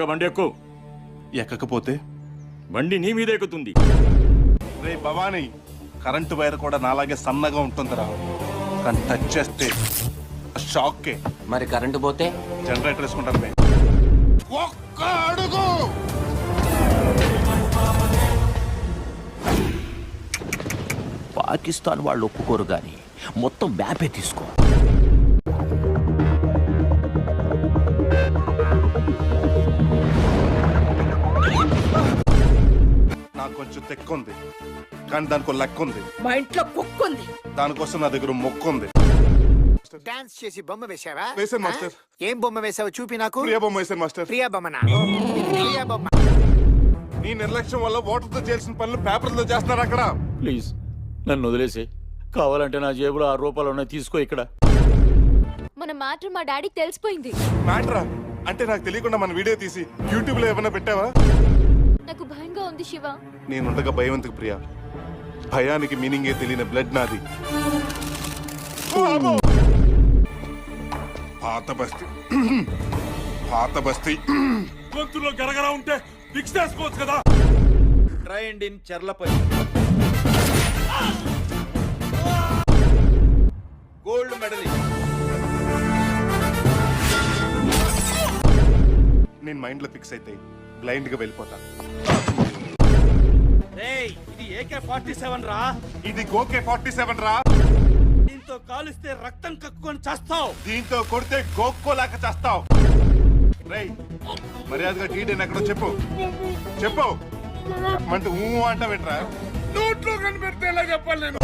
బండి ఎక్కు. ఎక్కకపోతే బండి నీ మీద ఎక్కుతుంది. రే భవానీ, కరెంటు వైర్ కూడా నాలాగే సన్నగా ఉంటుందిరా, కానీ టచ్ చేస్తే షాక్కే. మరి కరెంటు పోతే జనరేటర్ వేసుకుంటాను మే. ఒక్క అడుగు పాకిస్తాన్ వాళ్ళు ఒప్పుకోరు గాని మొత్తం మ్యాపే తీసుకో. నాకు కొంచెం తెక్కుంది, కానీ దానికి లెక్క ఉంది. మా ఇంట్లో కుక్క ఉంది. దానికోసం నా దగ్గర మొక్కు ఉంది. డాన్స్ చేసి బొమ్మ వేసావా? వేసాను మాస్టర్. ఏం బొమ్మ వేసావు చూపి నాకు. ప్రియ బొమ్మ వేసాను మాస్టర్. ప్రియా బొమ్మనా? ప్రియా బొమ్మ. నీ నిర్లక్ష్యం వల్ల ఓటర్తో చేయాల్సిన పనులు పేపర్లతో చేస్తున్నారు అక్కడ. ప్లీజ్ నన్ను వదిలేసి, కావాలంటే నా జేబులో 6 రూపాయలు ఉన్నాయి, తీసుకో. ఇక్కడ మన మ్యాటర్ మా డాడీకి తెలిసిపోయింది. మ్యాటరా? అంటే నాకు తెలియకుండా మన వీడియో తీసి యూట్యూబ్ లో ఏమైనా పెట్టావా? నాకు భయంగా ఉంది శివ. నేనుండగా భయం ఎందుకు ప్రియా? భయానికి మీనింగే తెలియని బ్లడ్ నాది. పాత బస్తీ పాత బస్తీ గొంతులో గరగర ఉంటే ఫిక్స్ చేసుకోవచ్చు కదా. ట్రైండ్ ఇన్ చర్లపై గోల్డ్ మెడలిస్ట్. నేను మైండ్ లో ఫిక్స్ అయితే బ్లైండ్ గా వెళ్ళిపోతా. ఇది AK-47 రా. ఇది గోకే 47 రా. దీంతో కాలిస్తే రక్తం కక్కుకొని చేస్తావు. దీంతో కొడితే గోక్కోలాక చేస్తావు. రేయ్, మర్యాదగా డీడీని ఎక్కడో చెప్పు. చెప్పు చెప్పమంటే అంట వింటరా? నోట్లో కనిపెడితే ఎలా చెప్పాలి నేను?